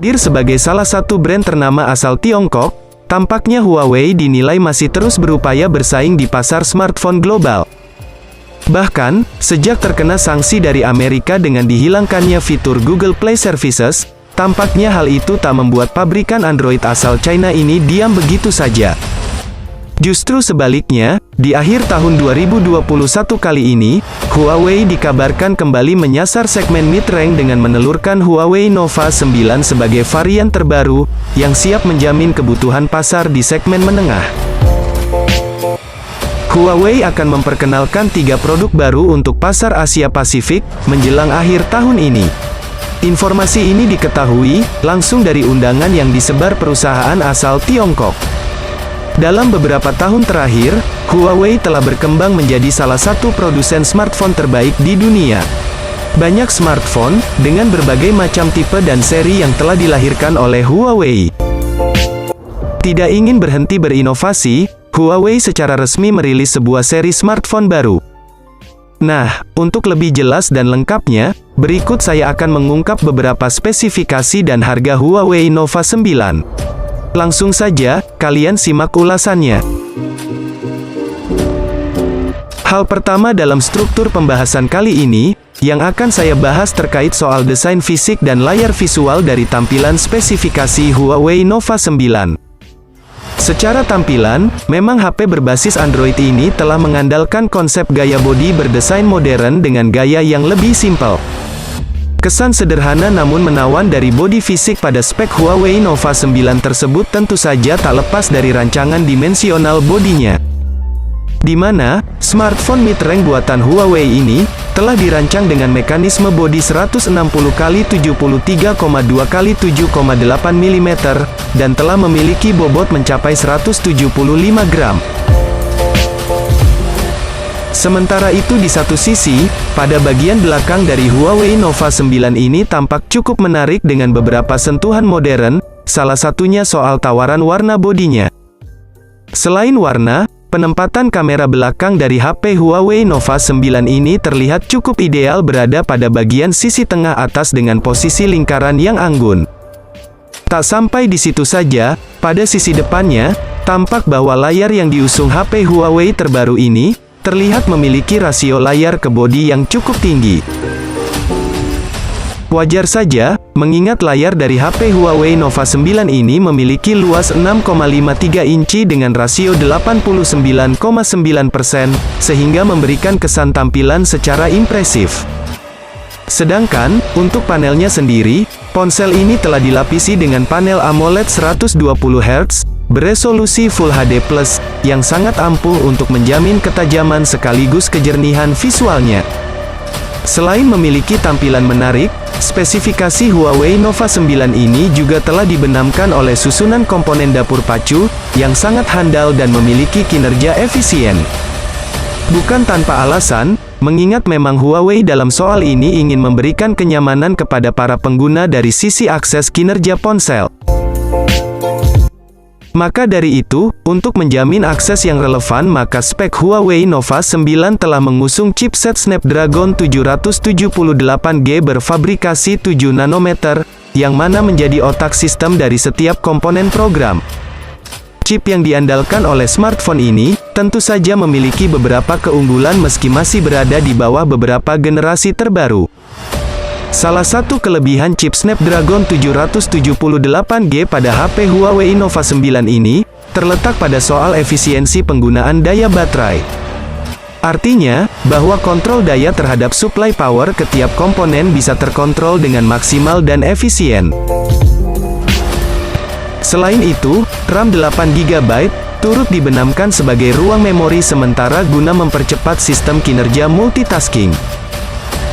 Hadir sebagai salah satu brand ternama asal Tiongkok, tampaknya Huawei dinilai masih terus berupaya bersaing di pasar smartphone global. Bahkan, sejak terkena sanksi dari Amerika dengan dihilangkannya fitur Google Play Services, tampaknya hal itu tak membuat pabrikan Android asal China ini diam begitu saja. Justru sebaliknya, di akhir tahun 2021 kali ini, Huawei dikabarkan kembali menyasar segmen mid-range dengan menelurkan Huawei Nova 9 sebagai varian terbaru, yang siap menjamin kebutuhan pasar di segmen menengah. Huawei akan memperkenalkan 3 produk baru untuk pasar Asia Pasifik, menjelang akhir tahun ini. Informasi ini diketahui, langsung dari undangan yang disebar perusahaan asal Tiongkok. Dalam beberapa tahun terakhir, Huawei telah berkembang menjadi salah satu produsen smartphone terbaik di dunia. Banyak smartphone, dengan berbagai macam tipe dan seri yang telah dilahirkan oleh Huawei. Tidak ingin berhenti berinovasi, Huawei secara resmi merilis sebuah seri smartphone baru. Nah, untuk lebih jelas dan lengkapnya, berikut saya akan mengungkap beberapa spesifikasi dan harga Huawei Nova 9. Langsung saja, kalian simak ulasannya. Hal pertama dalam struktur pembahasan kali ini, yang akan saya bahas terkait soal desain fisik dan layar visual dari tampilan spesifikasi Huawei Nova 9. Secara tampilan, memang HP berbasis Android ini telah mengandalkan konsep gaya bodi berdesain modern dengan gaya yang lebih simpel. Kesan sederhana namun menawan dari bodi fisik pada spek Huawei Nova 9 tersebut tentu saja tak lepas dari rancangan dimensional bodinya. Di mana, smartphone mid-range buatan Huawei ini, telah dirancang dengan mekanisme bodi 160x73,2x7,8 mm, dan telah memiliki bobot mencapai 175 gram. Sementara itu di satu sisi, pada bagian belakang dari Huawei Nova 9 ini tampak cukup menarik dengan beberapa sentuhan modern, salah satunya soal tawaran warna bodinya. Selain warna, penempatan kamera belakang dari HP Huawei Nova 9 ini terlihat cukup ideal berada pada bagian sisi tengah atas dengan posisi lingkaran yang anggun. Tak sampai di situ saja, pada sisi depannya, tampak bahwa layar yang diusung HP Huawei terbaru ini, terlihat memiliki rasio layar ke bodi yang cukup tinggi. Wajar saja, mengingat layar dari HP Huawei Nova 9 ini memiliki luas 6,53 inci dengan rasio 89,9%, sehingga memberikan kesan tampilan secara impresif. Sedangkan, untuk panelnya sendiri, ponsel ini telah dilapisi dengan panel AMOLED 120 Hz, beresolusi Full HD+, yang sangat ampuh untuk menjamin ketajaman sekaligus kejernihan visualnya. Selain memiliki tampilan menarik, spesifikasi Huawei Nova 9 ini juga telah dibenamkan oleh susunan komponen dapur pacu, yang sangat handal dan memiliki kinerja efisien. Bukan tanpa alasan, mengingat memang Huawei dalam soal ini ingin memberikan kenyamanan kepada para pengguna dari sisi akses kinerja ponsel. Maka dari itu, untuk menjamin akses yang relevan maka spek Huawei Nova 9 telah mengusung chipset Snapdragon 778G berfabrikasi 7 nanometer, yang mana menjadi otak sistem dari setiap komponen program. Chip yang diandalkan oleh smartphone ini, tentu saja memiliki beberapa keunggulan meski masih berada di bawah beberapa generasi terbaru. Salah satu kelebihan chip Snapdragon 778G pada HP Huawei Nova 9 ini, terletak pada soal efisiensi penggunaan daya baterai. Artinya, bahwa kontrol daya terhadap supply power ke tiap komponen bisa terkontrol dengan maksimal dan efisien. Selain itu, RAM 8GB, turut dibenamkan sebagai ruang memori sementara guna mempercepat sistem kinerja multitasking.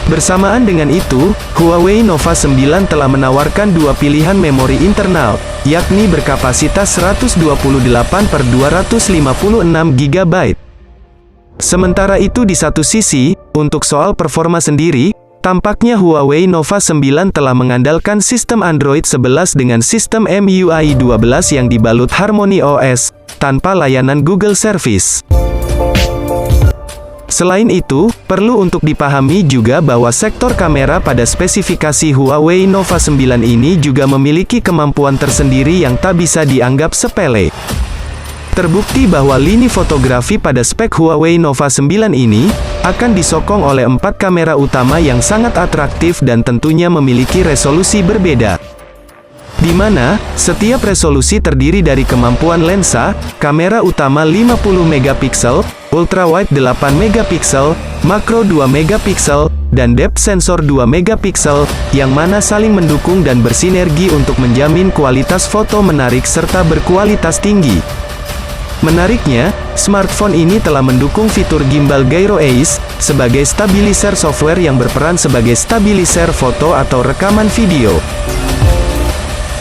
Bersamaan dengan itu, Huawei Nova 9 telah menawarkan dua pilihan memori internal, yakni berkapasitas 128/256 GB. Sementara itu di satu sisi, untuk soal performa sendiri, tampaknya Huawei Nova 9 telah mengandalkan sistem Android 11 dengan sistem MIUI 12 yang dibalut Harmony OS, tanpa layanan Google Service. Selain itu, perlu untuk dipahami juga bahwa sektor kamera pada spesifikasi Huawei Nova 9 ini juga memiliki kemampuan tersendiri yang tak bisa dianggap sepele. Terbukti bahwa lini fotografi pada spek Huawei Nova 9 ini akan disokong oleh 4 kamera utama yang sangat atraktif dan tentunya memiliki resolusi berbeda, di mana setiap resolusi terdiri dari kemampuan lensa, kamera utama 50 megapiksel, ultrawide 8 megapiksel, makro 2 megapiksel, dan depth sensor 2 megapiksel, yang mana saling mendukung dan bersinergi untuk menjamin kualitas foto menarik serta berkualitas tinggi. Menariknya, smartphone ini telah mendukung fitur gimbal Gyro Ace, sebagai stabilizer software yang berperan sebagai stabilizer foto atau rekaman video.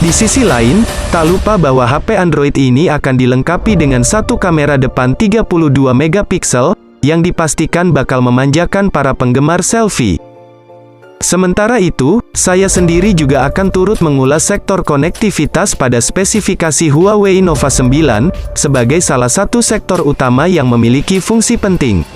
Di sisi lain, tak lupa bahwa HP Android ini akan dilengkapi dengan satu kamera depan 32 megapiksel, yang dipastikan bakal memanjakan para penggemar selfie. Sementara itu, saya sendiri juga akan turut mengulas sektor konektivitas pada spesifikasi Huawei Nova 9, sebagai salah satu sektor utama yang memiliki fungsi penting.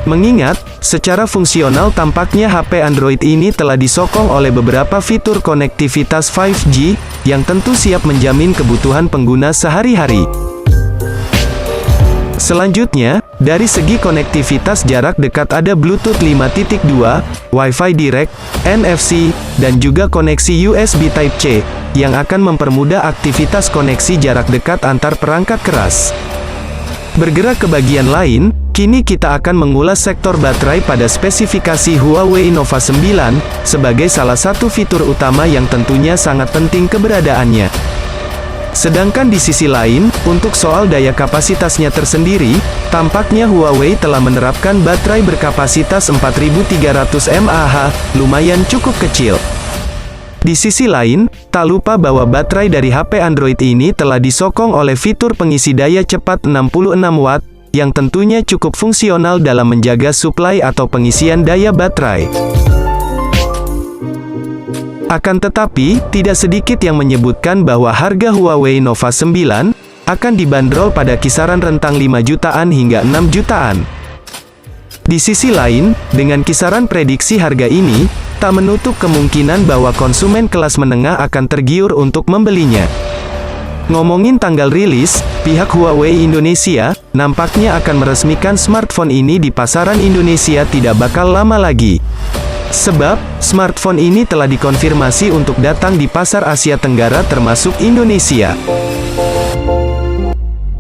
Mengingat, secara fungsional tampaknya HP Android ini telah disokong oleh beberapa fitur konektivitas 5G, yang tentu siap menjamin kebutuhan pengguna sehari-hari. Selanjutnya, dari segi konektivitas jarak dekat ada Bluetooth 5.2, Wi-Fi Direct, NFC, dan juga koneksi USB Type-C, yang akan mempermudah aktivitas koneksi jarak dekat antar perangkat keras. Bergerak ke bagian lain, kini kita akan mengulas sektor baterai pada spesifikasi Huawei Nova 9, sebagai salah satu fitur utama yang tentunya sangat penting keberadaannya. Sedangkan di sisi lain, untuk soal daya kapasitasnya tersendiri, tampaknya Huawei telah menerapkan baterai berkapasitas 4300 mAh, lumayan cukup kecil. Di sisi lain, tak lupa bahwa baterai dari HP Android ini telah disokong oleh fitur pengisi daya cepat 66 Watt, yang tentunya cukup fungsional dalam menjaga suplai atau pengisian daya baterai. Akan tetapi, tidak sedikit yang menyebutkan bahwa harga Huawei Nova 9 akan dibanderol pada kisaran rentang 5 jutaan hingga 6 jutaan. Di sisi lain, dengan kisaran prediksi harga ini, tak menutup kemungkinan bahwa konsumen kelas menengah akan tergiur untuk membelinya. Ngomongin tanggal rilis, pihak Huawei Indonesia nampaknya akan meresmikan smartphone ini di pasaran Indonesia tidak bakal lama lagi. Sebab, smartphone ini telah dikonfirmasi untuk datang di pasar Asia Tenggara termasuk Indonesia.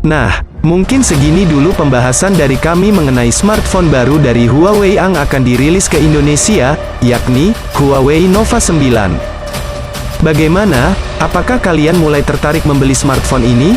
Nah, mungkin segini dulu pembahasan dari kami mengenai smartphone baru dari Huawei yang akan dirilis ke Indonesia, yakni Huawei Nova 9. Bagaimana? Apakah kalian mulai tertarik membeli smartphone ini?